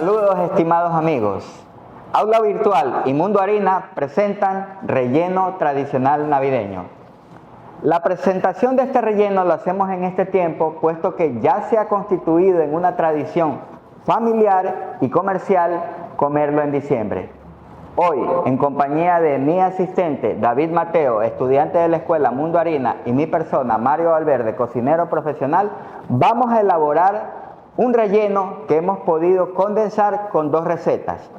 Saludos estimados amigos. Aula Virtual y Mundo Harina presentan relleno tradicional navideño. La presentación de este relleno lo hacemos en este tiempo, puesto que ya se ha constituido en una tradición familiar y comercial comerlo en diciembre. Hoy, en compañía de mi asistente David Mateo, estudiante de la escuela Mundo Harina, y mi persona Mario Valverde, cocinero profesional, vamos a elaborar un relleno que hemos podido condensar con dos recetas.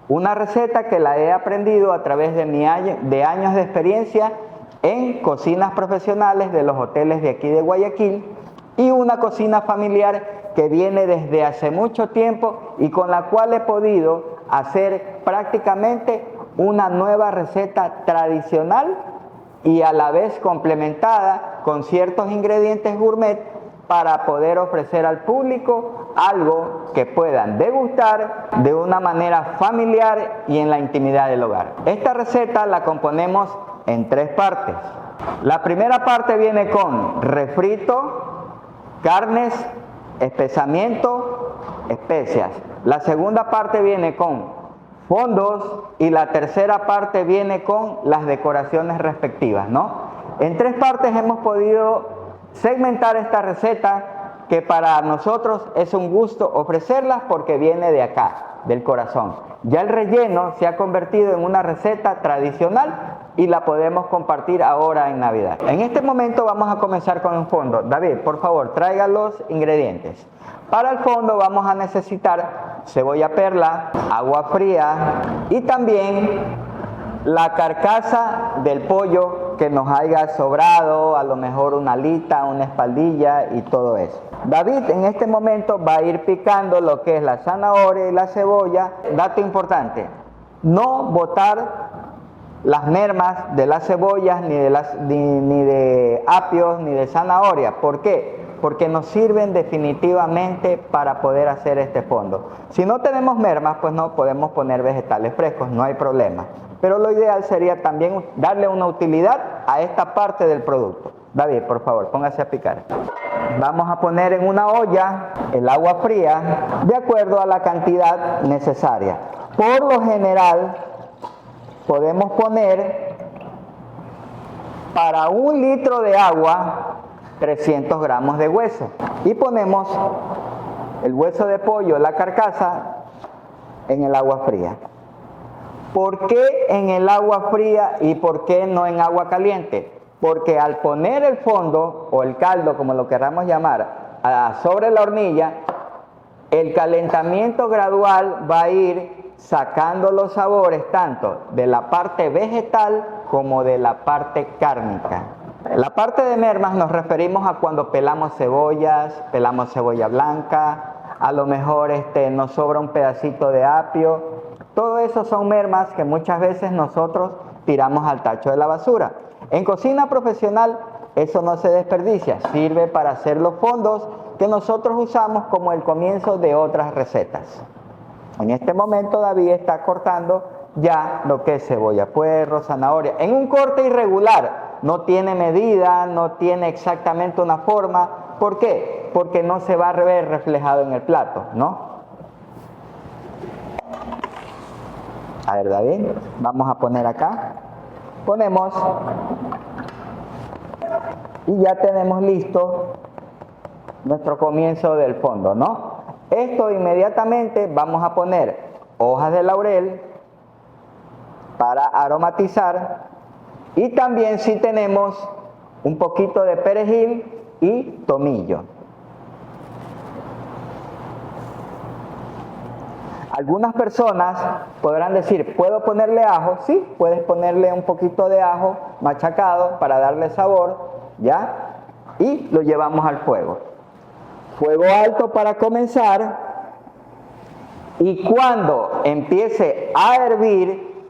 Una receta que la he aprendido a través de años de experiencia en cocinas profesionales de los hoteles de aquí de Guayaquil, y una cocina familiar que viene desde hace mucho tiempo y con la cual he podido hacer prácticamente una nueva receta tradicional y a la vez complementada con ciertos ingredientes gourmet para poder ofrecer al público algo que puedan degustar de una manera familiar y en la intimidad del hogar. Esta receta la componemos en tres partes. La primera parte viene con refrito, carnes, espesamiento, especias. La segunda parte viene con fondos y la tercera parte viene con las decoraciones respectivas, ¿no? En tres partes hemos podido segmentar esta receta, que para nosotros es un gusto ofrecerlas porque viene de acá, del corazón. Ya el relleno se ha convertido en una receta tradicional y la podemos compartir ahora en Navidad. En este momento vamos a comenzar con un fondo. David, por favor, traiga los ingredientes. Para el fondo vamos a necesitar cebolla perla, agua fría y también la carcasa del pollo que nos haya sobrado, a lo mejor una alita, una espaldilla y todo eso. David en este momento va a ir picando lo que es la zanahoria y la cebolla. Dato importante, no botar las mermas de las cebollas, ni de apios, ni de zanahoria. ¿Por qué? Porque nos sirven definitivamente para poder hacer este fondo. Si no tenemos mermas, pues no podemos poner vegetales frescos, no hay problema. Pero lo ideal sería también darle una utilidad a esta parte del producto. David, por favor, póngase a picar. Vamos a poner en una olla el agua fría de acuerdo a la cantidad necesaria. Por lo general, podemos poner para 1 litro de agua 300 gramos de hueso. Y ponemos el hueso de pollo, la carcasa, en el agua fría. ¿Por qué en el agua fría y por qué no en agua caliente? Porque al poner el fondo o el caldo, como lo queramos llamar, sobre la hornilla, el calentamiento gradual va a ir sacando los sabores tanto de la parte vegetal como de la parte cárnica. La parte de mermas nos referimos a cuando pelamos cebollas, pelamos cebolla blanca, a lo mejor nos sobra un pedacito de apio. Todo eso son mermas que muchas veces nosotros tiramos al tacho de la basura. En cocina profesional eso no se desperdicia, sirve para hacer los fondos que nosotros usamos como el comienzo de otras recetas. En este momento David está cortando ya lo que es cebolla, puerro, zanahoria, en un corte irregular, no tiene medida, no tiene exactamente una forma. ¿Por qué? Porque no se va a ver reflejado en el plato, ¿no? A ver, David, vamos a poner acá, ponemos y ya tenemos listo nuestro comienzo del fondo, ¿no? Esto inmediatamente vamos a poner hojas de laurel para aromatizar y también si tenemos un poquito de perejil y tomillo. Algunas personas podrán decir, ¿puedo ponerle ajo? Sí, puedes ponerle un poquito de ajo machacado para darle sabor, ¿ya? Y lo llevamos al fuego. Fuego alto para comenzar, y cuando empiece a hervir,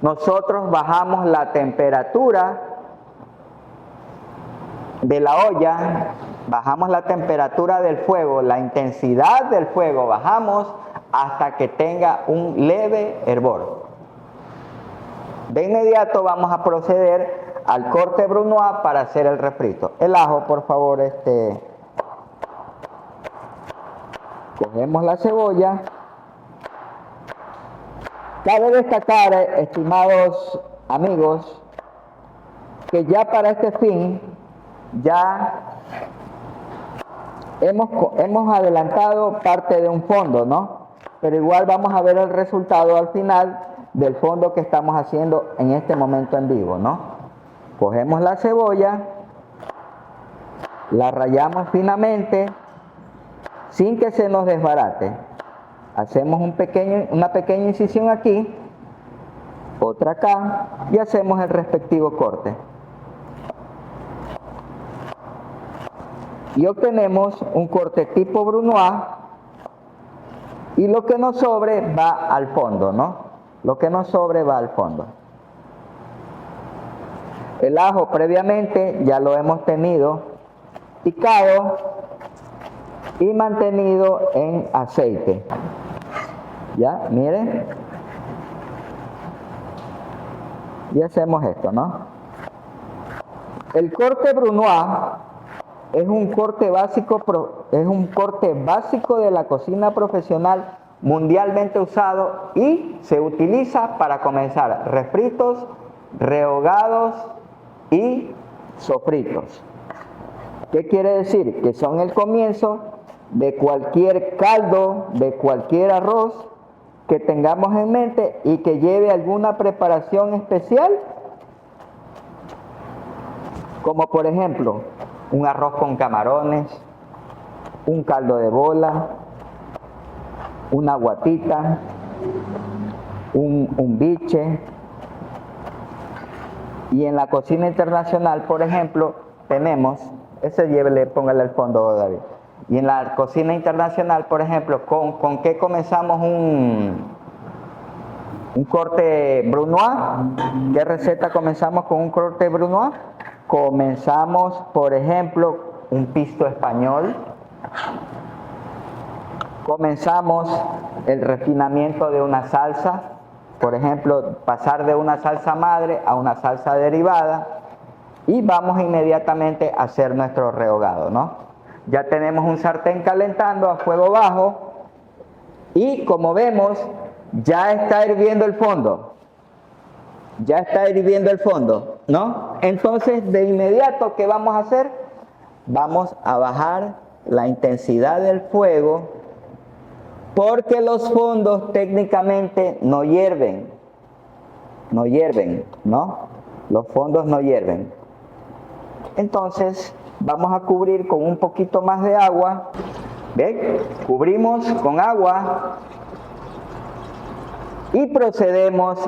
nosotros bajamos la temperatura de la olla, bajamos la temperatura del fuego, la intensidad del fuego, bajamos hasta que tenga un leve hervor. De inmediato vamos a proceder al corte brunoise para hacer el refrito. El ajo, por favor, cogemos la cebolla Cabe destacar, estimados amigos, que ya para este fin, ya hemos adelantado parte de un fondo, ¿no? Pero igual vamos a ver el resultado al final del fondo que estamos haciendo en este momento en vivo, ¿no? Cogemos la cebolla, la rallamos finamente, sin que se nos desbarate. Hacemos una pequeña incisión aquí, otra acá, y hacemos el respectivo corte. Y obtenemos un corte tipo Brunoise, y lo que nos sobre va al fondo, ¿no? Lo que nos sobre va al fondo. El ajo previamente ya lo hemos tenido picado y mantenido en aceite. Ya, miren. Y hacemos esto, ¿no? El corte Brunoise es un corte básico de la cocina profesional mundialmente usado y se utiliza para comenzar refritos, rehogados y sofritos. ¿Qué quiere decir? Que son el comienzo de cualquier caldo, de cualquier arroz que tengamos en mente y que lleve alguna preparación especial, como por ejemplo un arroz con camarones, un caldo de bola, una guatita, un biche. Y en la cocina internacional, por ejemplo, tenemos, póngale al fondo, David. Y en la cocina internacional, por ejemplo, ¿con qué comenzamos un corte Brunoise? ¿Qué receta comenzamos con un corte Brunoise? Comenzamos, por ejemplo, un pisto español. Comenzamos el refinamiento de una salsa. Por ejemplo, pasar de una salsa madre a una salsa derivada. Y vamos inmediatamente a hacer nuestro rehogado, ¿no? Ya tenemos un sartén calentando a fuego bajo. Y como vemos, ya está hirviendo el fondo. Ya está hirviendo el fondo, ¿no? Entonces, de inmediato, ¿qué vamos a hacer? Vamos a bajar la intensidad del fuego, porque los fondos técnicamente no hierven. No hierven, ¿no? Los fondos no hierven. Entonces, vamos a cubrir con un poquito más de agua. ¿Ven? Cubrimos con agua. Y procedemos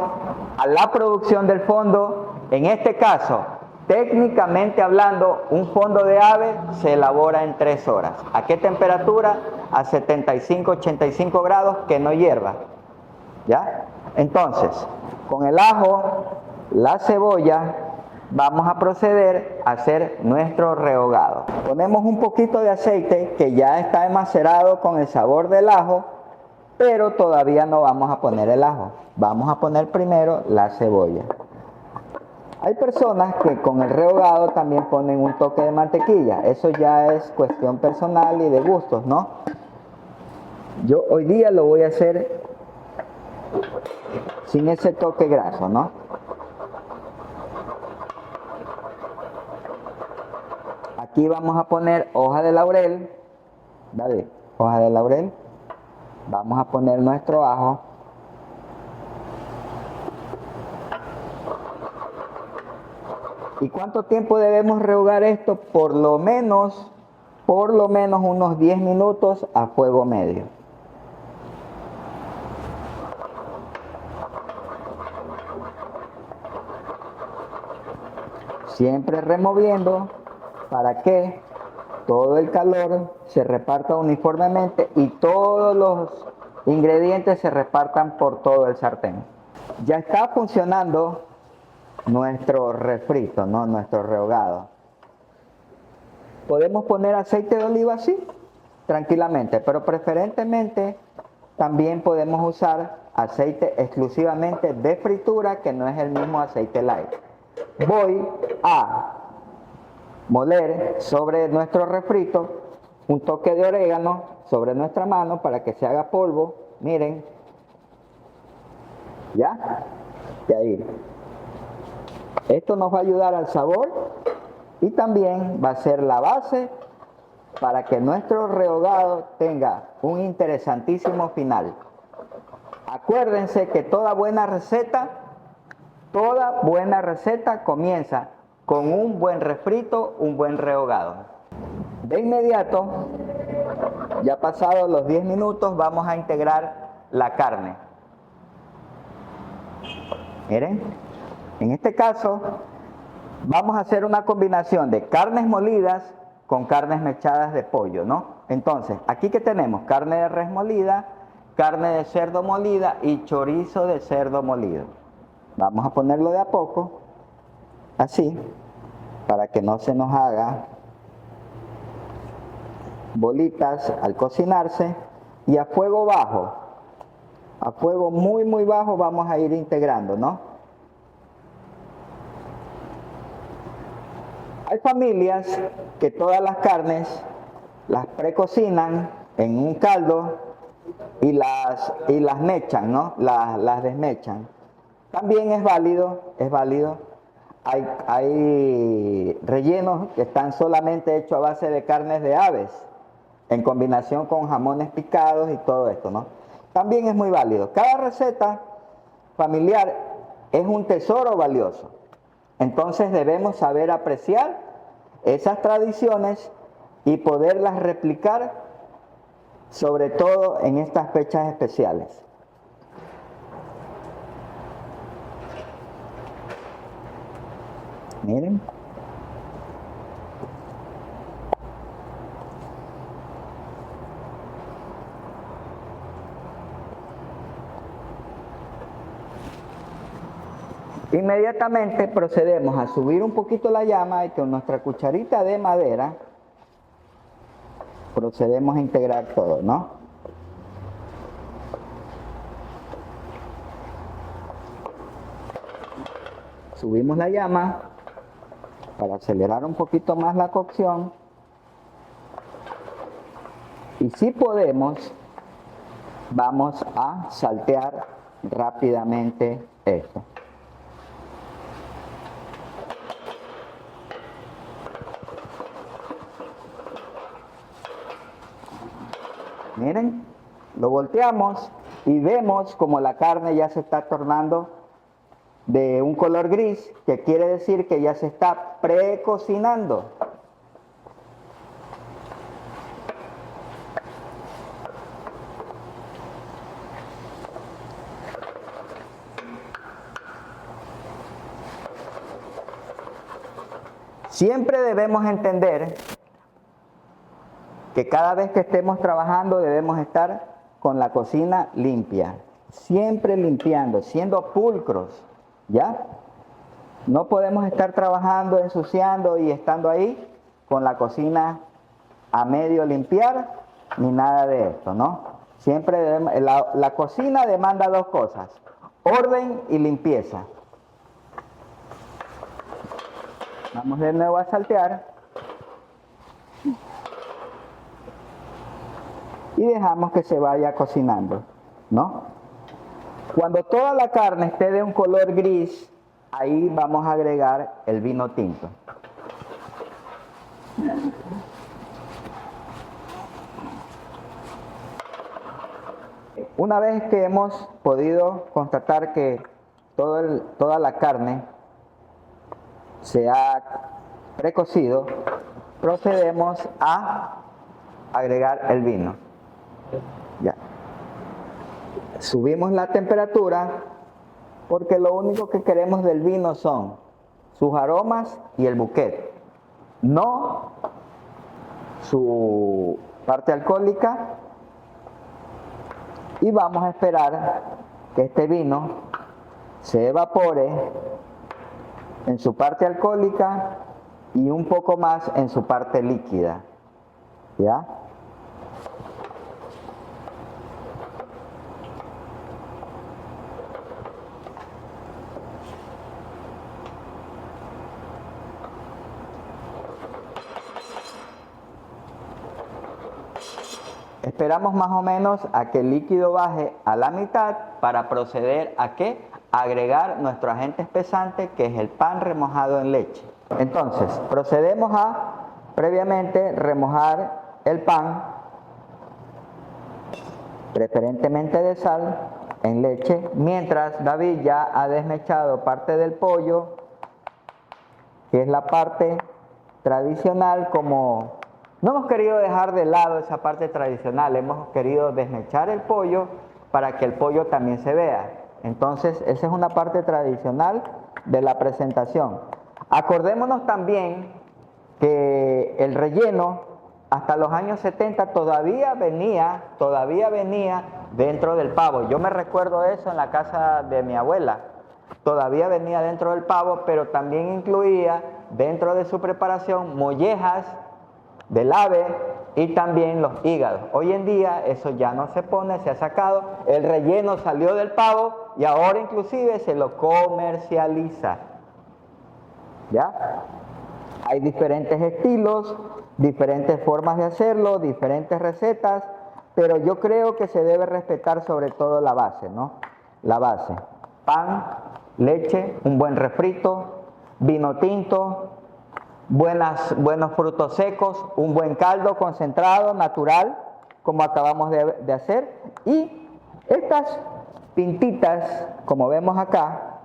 a la producción del fondo. En este caso, técnicamente hablando, un fondo de ave se elabora en 3 horas. ¿A qué temperatura? A 75-85 grados, que no hierva. ¿Ya? Entonces, con el ajo, la cebolla, vamos a proceder a hacer nuestro rehogado. Ponemos un poquito de aceite que ya está enmacerado con el sabor del ajo, pero todavía no vamos a poner el ajo. Vamos a poner primero la cebolla. Hay personas que con el rehogado también ponen un toque de mantequilla. Eso ya es cuestión personal y de gustos, ¿no? Yo hoy día lo voy a hacer sin ese toque graso, ¿no? Aquí vamos a poner hoja de laurel. Dale, hoja de laurel. Vamos a poner nuestro ajo. ¿Y cuánto tiempo debemos rehogar esto? Por lo menos unos 10 minutos a fuego medio. Siempre removiendo para que todo el calor se reparta uniformemente y todos los ingredientes se repartan por todo el sartén. Ya está funcionando nuestro refrito, ¿no? Nuestro rehogado. Podemos poner aceite de oliva así, tranquilamente, pero preferentemente también podemos usar aceite exclusivamente de fritura, que no es el mismo aceite light. Voy a moler sobre nuestro refrito un toque de orégano sobre nuestra mano para que se haga polvo. Miren, ¿Ya? De ahí. Esto nos va a ayudar al sabor y también va a ser la base para que nuestro rehogado tenga un interesantísimo final. Acuérdense que toda buena receta comienza con un buen refrito, un buen rehogado. De inmediato, ya pasados los 10 minutos, vamos a integrar la carne. Miren, en este caso vamos a hacer una combinación de carnes molidas con carnes mechadas de pollo, ¿no? Entonces, aquí que tenemos carne de res molida, carne de cerdo molida y chorizo de cerdo molido. Vamos a ponerlo de a poco, así, para que no se nos haga bolitas al cocinarse, y a fuego bajo, a fuego muy muy bajo vamos a ir integrando, ¿no? Hay familias que todas las carnes las precocinan en un caldo y las mechan, ¿no? Las desmechan. También es válido, es válido. Hay rellenos que están solamente hechos a base de carnes de aves, en combinación con jamones picados y todo esto, ¿no? También es muy válido. Cada receta familiar es un tesoro valioso. Entonces debemos saber apreciar esas tradiciones y poderlas replicar, sobre todo en estas fechas especiales. Miren. Inmediatamente procedemos a subir un poquito la llama y con nuestra cucharita de madera procedemos a integrar todo, ¿no? Subimos la llama para acelerar un poquito más la cocción, y si podemos vamos a saltear rápidamente esto. Miren, lo volteamos y vemos como la carne ya se está tornando de un color gris, que quiere decir que ya se está precocinando. Siempre debemos entender que cada vez que estemos trabajando debemos estar con la cocina limpia, siempre limpiando, siendo pulcros, ¿ya? No podemos estar trabajando, ensuciando y estando ahí con la cocina a medio limpiar, ni nada de esto, ¿no? Siempre debemos, la cocina demanda dos cosas: orden y limpieza. Vamos de nuevo a saltear. Y dejamos que se vaya cocinando, ¿no? Cuando toda la carne esté de un color gris, ahí vamos a agregar el vino tinto. Una vez que hemos podido constatar que toda la carne se ha precocido, procedemos a agregar el vino. Ya. Subimos la temperatura porque lo único que queremos del vino son sus aromas y el bouquet, no su parte alcohólica, y vamos a esperar que este vino se evapore en su parte alcohólica y un poco más en su parte líquida, ¿ya? Esperamos más o menos a que el líquido baje a la mitad para proceder a ¿qué? Agregar nuestro agente espesante, que es el pan remojado en leche. Entonces, procedemos a previamente remojar el pan, preferentemente de sal, en leche, mientras David ya ha desmechado parte del pollo, que es la parte tradicional. Como no hemos querido dejar de lado esa parte tradicional, hemos querido desmechar el pollo para que el pollo también se vea. Entonces, esa es una parte tradicional de la presentación. Acordémonos también que el relleno hasta los años 70 todavía venía dentro del pavo. Yo me recuerdo eso en la casa de mi abuela. Todavía venía dentro del pavo, pero también incluía dentro de su preparación mollejas del ave y también los hígados. Hoy en día eso ya no se pone, se ha sacado, el relleno salió del pavo y ahora inclusive se lo comercializa. ¿Ya? Hay diferentes estilos, diferentes formas de hacerlo, diferentes recetas, pero yo creo que se debe respetar sobre todo la base, ¿no? La base: pan, leche, un buen refrito, vino tinto, buenos frutos secos, un buen caldo concentrado, natural, como acabamos de hacer. Y estas pintitas, como vemos acá,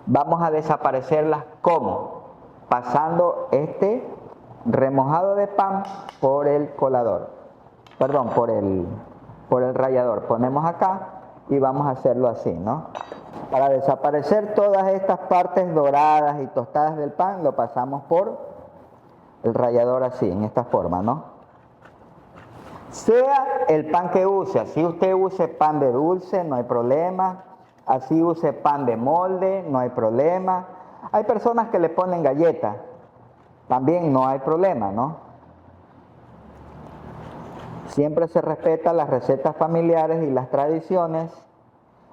vamos a desaparecerlas como pasando este remojado de pan por el colador, perdón, por el rallador. Ponemos acá y vamos a hacerlo así, ¿no? Para desaparecer todas estas partes doradas y tostadas del pan, lo pasamos por el rallador así, en esta forma, ¿no? Sea el pan que use, así usted use pan de dulce, no hay problema. Así use pan de molde, no hay problema. Hay personas que le ponen galletas, también no hay problema, ¿no? Siempre se respetan las recetas familiares y las tradiciones.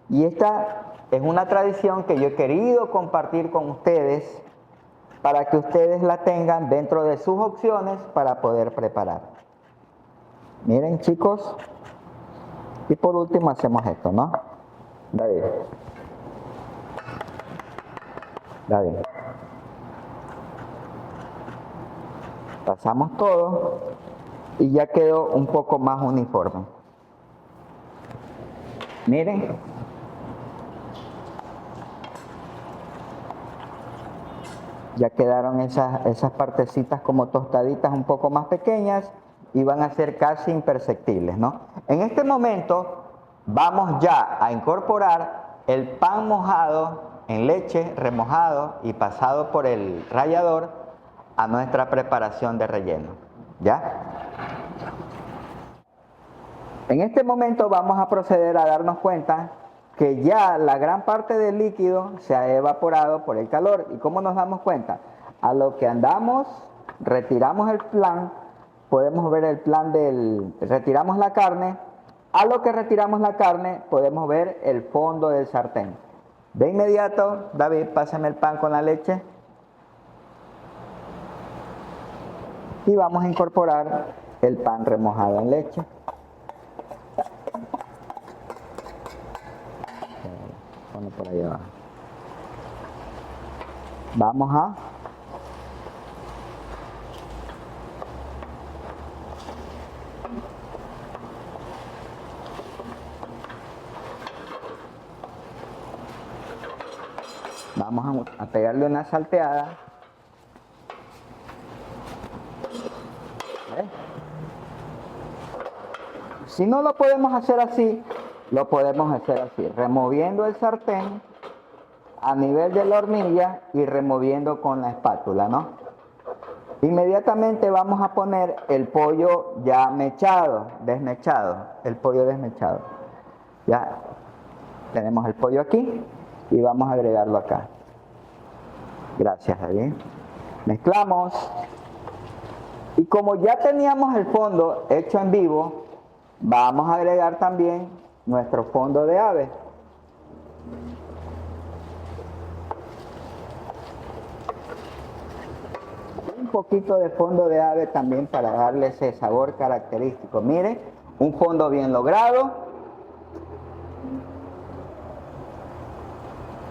Y esta es una tradición que yo he querido compartir con ustedes para que ustedes la tengan dentro de sus opciones para poder preparar. Miren, chicos. Y por último hacemos esto, ¿no? David. Pasamos todo y ya quedó un poco más uniforme. Miren. Ya quedaron esas partecitas como tostaditas un poco más pequeñas y van a ser casi imperceptibles, ¿no? En este momento vamos ya a incorporar el pan mojado en leche, remojado y pasado por el rallador a nuestra preparación de relleno. ¿Ya? En este momento vamos a proceder a darnos cuenta que ya la gran parte del líquido se ha evaporado por el calor. ¿Y cómo nos damos cuenta? A lo que andamos, retiramos el plan, podemos ver el plan retiramos la carne. A lo que retiramos la carne, podemos ver el fondo del sartén. De inmediato, David, pásame el pan con la leche. Y vamos a incorporar el pan remojado en leche. Ponlo por ahí abajo. Vamos a pegarle una salteada. ¿Ves? Si no lo podemos hacer así, lo podemos hacer así, removiendo el sartén a nivel de la hornilla y removiendo con la espátula, ¿no? Inmediatamente vamos a poner el pollo ya mechado, desmechado, el pollo desmechado. Ya tenemos el pollo aquí y vamos a agregarlo acá. Gracias, David. Mezclamos. Y como ya teníamos el fondo hecho en vivo, vamos a agregar también nuestro fondo de ave. Un poquito de fondo de ave también para darle ese sabor característico. Miren, Un fondo bien logrado,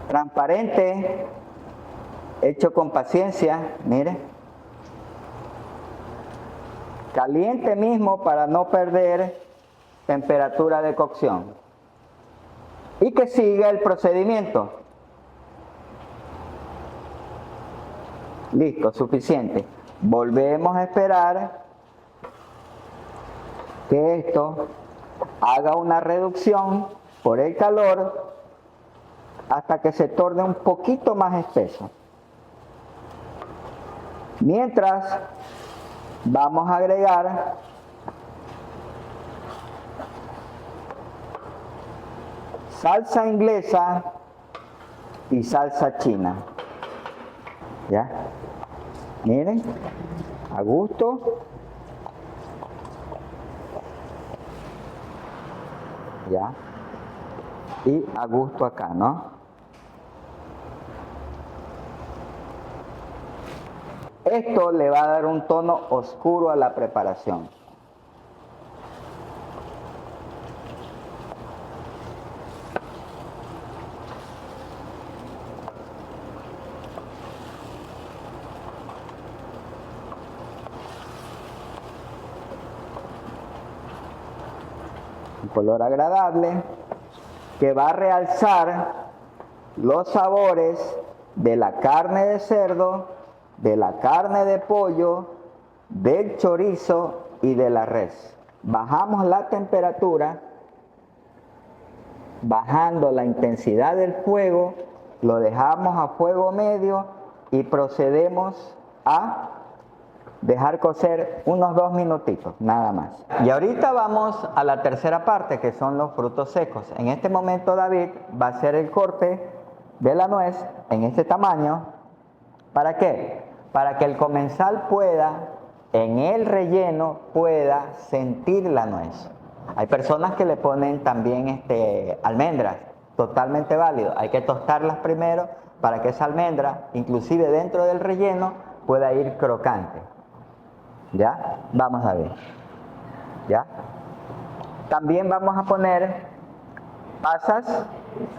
transparente, hecho con paciencia, mire. Caliente mismo para no perder temperatura de cocción. Y que siga el procedimiento. Listo, suficiente. Volvemos a esperar que esto haga una reducción por el calor hasta que se torne un poquito más espeso. Mientras vamos a agregar salsa inglesa y salsa china. ¿Ya? Miren, a gusto. ¿Ya? Y a gusto acá, ¿no? Esto le va a dar un tono oscuro a la preparación. Un color agradable que va a realzar los sabores de la carne de cerdo, de la carne de pollo, del chorizo y de la res. Bajamos la temperatura, bajando la intensidad del fuego, lo dejamos a fuego medio y procedemos a dejar cocer unos 2 minutitos, nada más. Y ahorita vamos a la tercera parte, que son los frutos secos. En este momento David va a hacer el corte de la nuez en este tamaño. ¿Para qué? Para que el comensal pueda, en el relleno, pueda sentir la nuez. Hay personas que le ponen también almendras, totalmente válido. Hay que tostarlas primero para que esa almendra, inclusive dentro del relleno, pueda ir crocante. ¿Ya? Vamos a ver. ¿Ya? También vamos a poner pasas.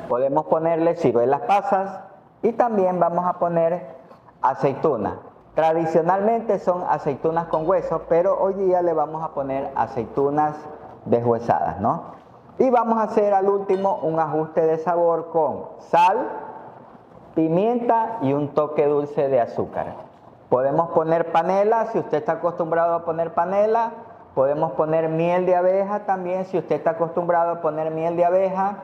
Podemos ponerle ciruelas pasas. Y también vamos a poner aceitunas. Tradicionalmente son aceitunas con hueso, pero hoy día le vamos a poner aceitunas deshuesadas, ¿no? Y vamos a hacer al último un ajuste de sabor con sal, pimienta y un toque dulce de azúcar. Podemos poner panela, si usted está acostumbrado a poner panela. Podemos poner miel de abeja también, si usted está acostumbrado a poner miel de abeja.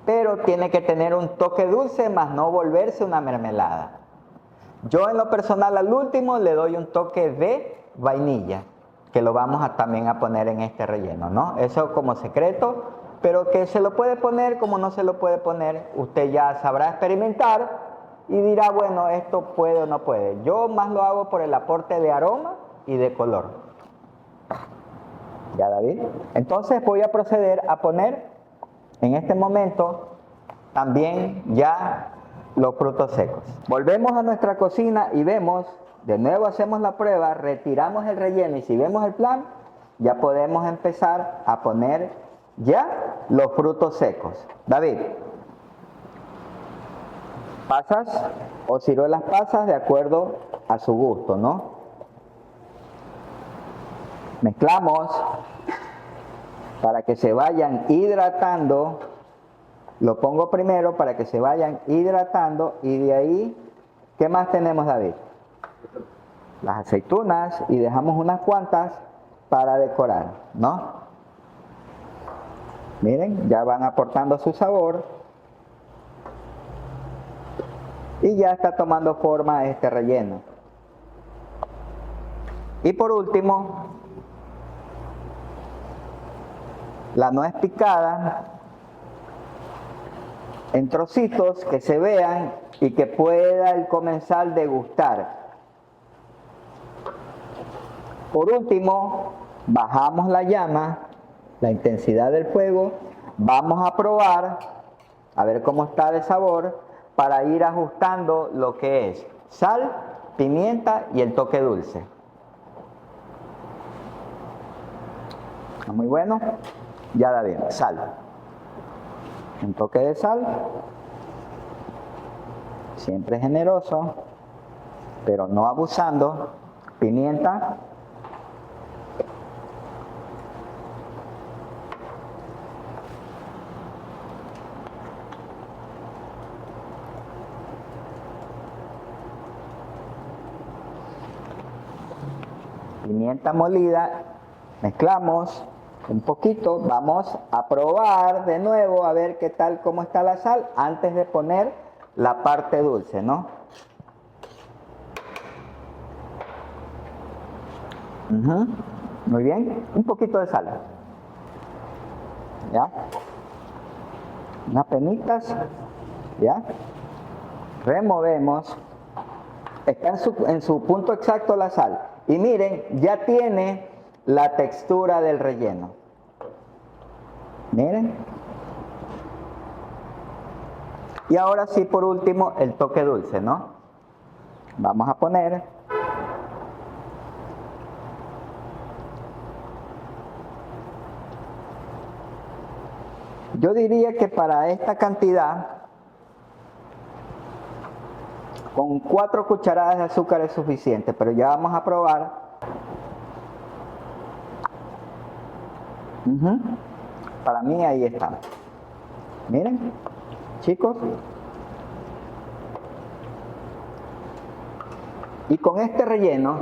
Pero tiene que tener un toque dulce, más no volverse una mermelada. Yo en lo personal al último le doy un toque de vainilla, que lo vamos también a poner en este relleno, ¿no? Eso como secreto, pero que se lo puede poner como no se lo puede poner. Usted ya sabrá experimentar y dirá, bueno, esto puede o no puede. Yo más lo hago por el aporte de aroma y de color. ¿Ya, David? Entonces voy a proceder a poner en este momento también ya los frutos secos. Volvemos a nuestra cocina y vemos, de nuevo hacemos la prueba, retiramos el relleno y si vemos el plan, ya podemos empezar a poner ya los frutos secos. David. Pasas o ciruelas pasas de acuerdo a su gusto, ¿no? Mezclamos para que se vayan hidratando. Lo pongo primero para que se vayan hidratando y de ahí, ¿qué más tenemos, David? Las aceitunas y dejamos unas cuantas para decorar, ¿no? Miren, ya van aportando su sabor. Y ya está tomando forma este relleno. Y por último, la nuez picada en trocitos que se vean y que pueda el comensal degustar. Por último, bajamos la llama, la intensidad del fuego, vamos a probar, a ver cómo está de sabor, para ir ajustando lo que es sal, pimienta y el toque dulce. Muy bueno. Ya da bien. Sal. Un toque de sal. Siempre generoso, pero no abusando. Pimienta. Pimienta molida, mezclamos un poquito, vamos a probar de nuevo a ver qué tal, cómo está la sal antes de poner la parte dulce, ¿no? Muy bien, un poquito de sal, ¿ya? Unas penitas, ¿ya? Removemos, está en su punto exacto la sal. Y miren, ya tiene la textura del relleno. Miren. Y ahora sí, por último, el toque dulce, ¿no? Vamos a poner yo diría que para esta cantidad, con 4 cucharadas de azúcar es suficiente, pero ya vamos a probar. Para mí ahí está. Miren, chicos. Y con este relleno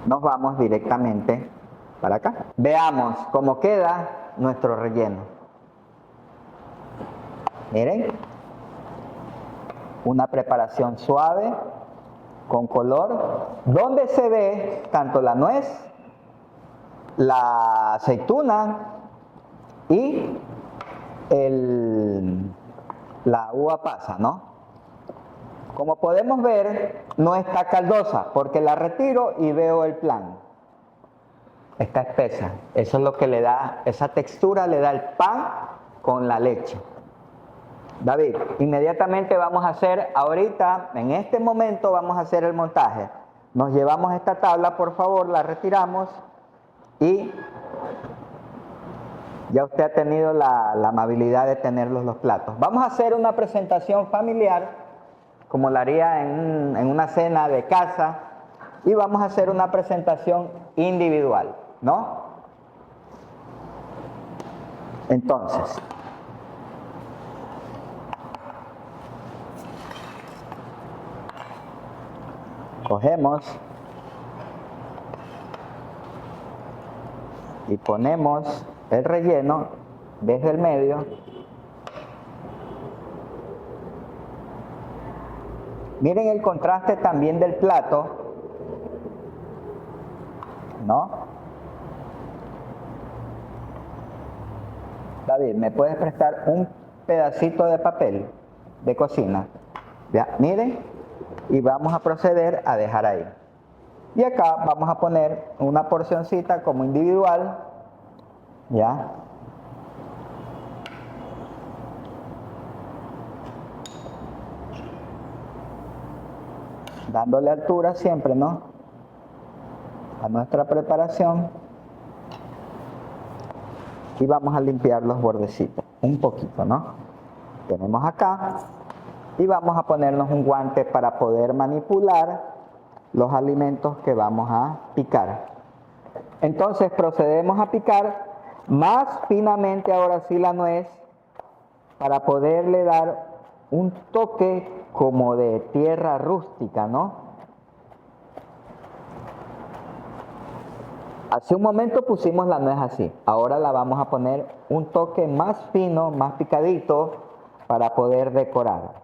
nos vamos directamente para acá. Veamos cómo queda nuestro relleno. Miren, una preparación suave, con color, donde se ve tanto la nuez, la aceituna y la uva pasa, ¿no? Como podemos ver, no está caldosa, porque la retiro y veo el plan. Está espesa. Eso es lo que le da, esa textura le da el pan con la leche. David, inmediatamente vamos a hacer, ahorita, en este momento vamos a hacer el montaje. Nos llevamos esta tabla, por favor, la retiramos y ya usted ha tenido la amabilidad de tenerlos los platos. Vamos a hacer una presentación familiar, como la haría en una cena de casa, y vamos a hacer una presentación individual, ¿no? Entonces, cogemos y ponemos el relleno desde el medio. Miren el contraste también del plato, ¿no? David, ¿me puedes prestar un pedacito de papel de cocina? Ya, miren. Y vamos a proceder a dejar ahí. Y acá vamos a poner una porcioncita como individual, ¿ya? Dándole altura siempre, ¿no? A nuestra preparación. Y vamos a limpiar los bordecitos, un poquito, ¿no? Tenemos acá. Y vamos a ponernos un guante para poder manipular los alimentos que vamos a picar. Entonces procedemos a picar más finamente ahora sí la nuez para poderle dar un toque como de tierra rústica, ¿no? Hace un momento pusimos la nuez así, ahora la vamos a poner un toque más fino, más picadito para poder decorar.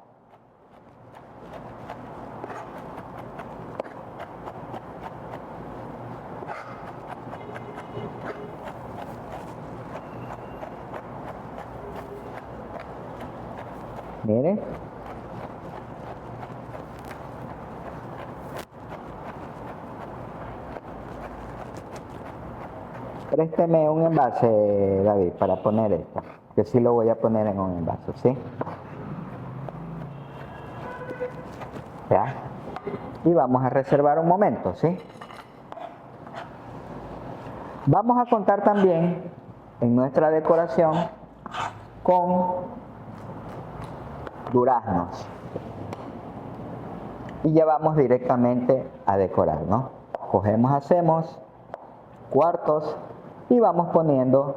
Mire. Présteme un envase, David, para poner esto. Que sí lo voy a poner en un envase, ¿sí? ¿Ya? Y vamos a reservar un momento, ¿sí? Vamos a contar también en nuestra decoración con duraznos. Y ya vamos directamente a decorar, ¿no? Cogemos, hacemos cuartos y vamos poniendo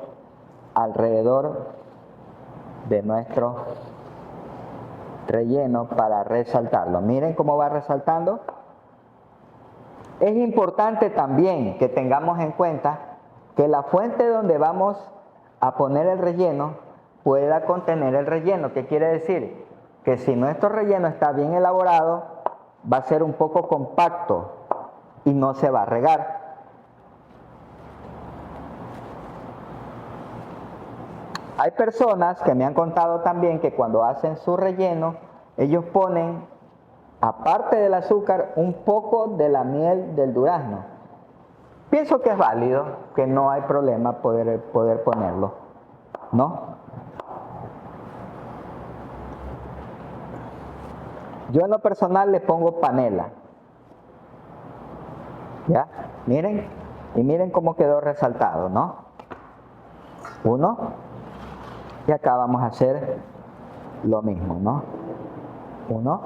alrededor de nuestro relleno para resaltarlo. Miren cómo va resaltando. Es importante también que tengamos en cuenta que la fuente donde vamos a poner el relleno pueda contener el relleno. ¿Qué quiere decir? Que si nuestro relleno está bien elaborado, va a ser un poco compacto y no se va a regar. Hay personas que me han contado también que cuando hacen su relleno, ellos ponen, aparte del azúcar, un poco de la miel del durazno. Pienso que es válido, que no hay problema poder ponerlo, ¿no? Yo en lo personal le pongo panela. ¿Ya? Miren, y miren cómo quedó resaltado, ¿no? Uno. Y acá vamos a hacer lo mismo, ¿no? Uno.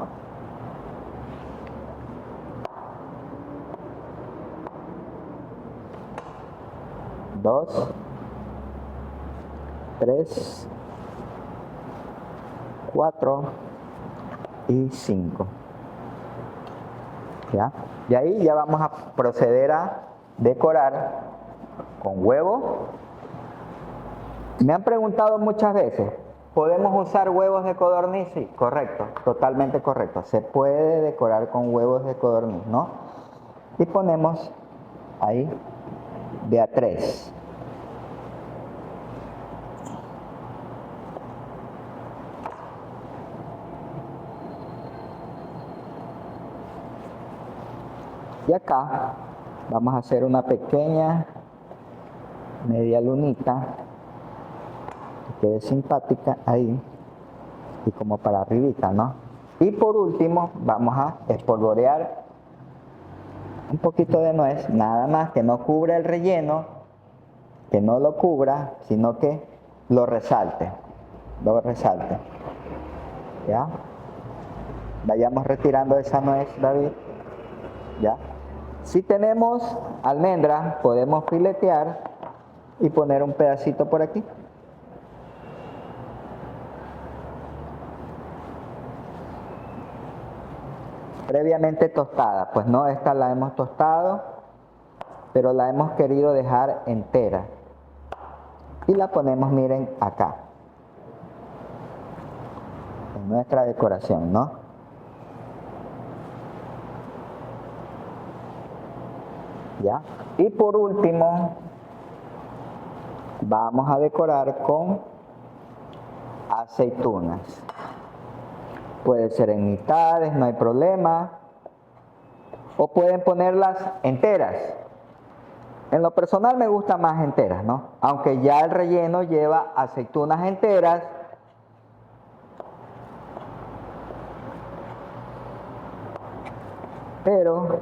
Dos. Tres. Cuatro. Y 5. ¿Ya? Y ahí ya vamos a proceder a decorar con huevo. Me han preguntado muchas veces, ¿podemos usar huevos de codorniz? Sí, correcto, totalmente correcto. Se puede decorar con huevos de codorniz, ¿no? Y ponemos ahí de a 3. Y acá vamos a hacer una pequeña media lunita que quede simpática ahí y como para arribita, ¿no? Y por último vamos a espolvorear un poquito de nuez, nada más que no cubra el relleno, que no lo cubra, sino que lo resalte, ¿ya? Vayamos retirando esa nuez, David, ¿ya? Si tenemos almendra, podemos filetear y poner un pedacito por aquí. Previamente tostada, pues no, esta la hemos tostado, pero la hemos querido dejar entera. Y la ponemos, miren, acá, en nuestra decoración, ¿no? ¿Ya? Y por último, vamos a decorar con aceitunas. Puede ser en mitades, no hay problema. O pueden ponerlas enteras. En lo personal me gusta más enteras, ¿no? Aunque ya el relleno lleva aceitunas enteras. Pero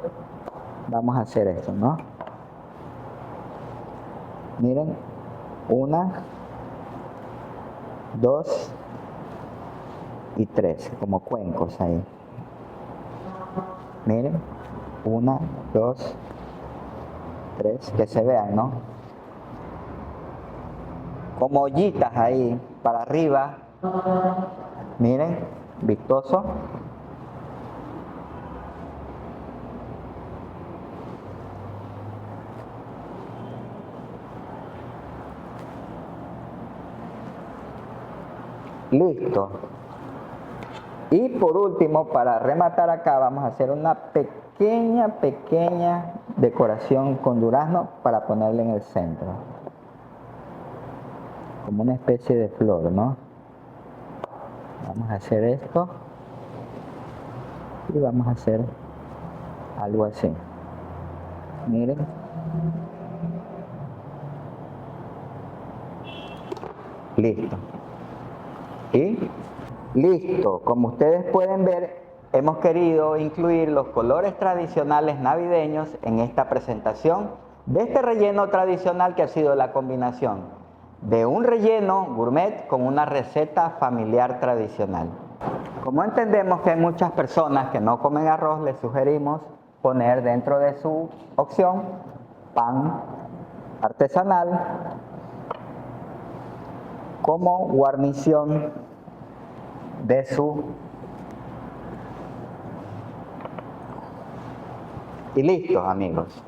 vamos a hacer eso, ¿no? Miren, 1, 2 y 3, como cuencos ahí. Miren, 1, 2, 3, que se vean, ¿no? Como ollitas ahí, para arriba. Miren, vistoso. Listo. Y por último, para rematar acá, vamos a hacer una pequeña decoración con durazno para ponerle en el centro. Como una especie de flor, ¿no? Vamos a hacer esto. Y vamos a hacer algo así. Miren. Listo. Y listo, como ustedes pueden ver, hemos querido incluir los colores tradicionales navideños en esta presentación de este relleno tradicional que ha sido la combinación de un relleno gourmet con una receta familiar tradicional. Como entendemos que hay muchas personas que no comen arroz, les sugerimos poner dentro de su opción pan artesanal como guarnición de su. Y listo, amigos.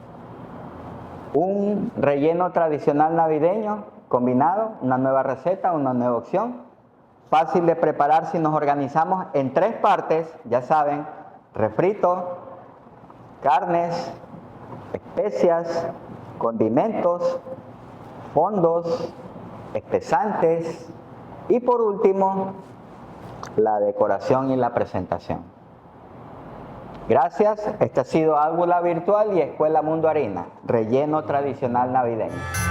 Un relleno tradicional navideño combinado, una nueva receta, una nueva opción. Fácil de preparar si nos organizamos en 3 partes, ya saben, refrito, carnes, especias, condimentos, fondos, espesantes y por último, la decoración y la presentación. Gracias, este ha sido Águla Virtual y Escuela Mundo Harina, relleno tradicional navideño.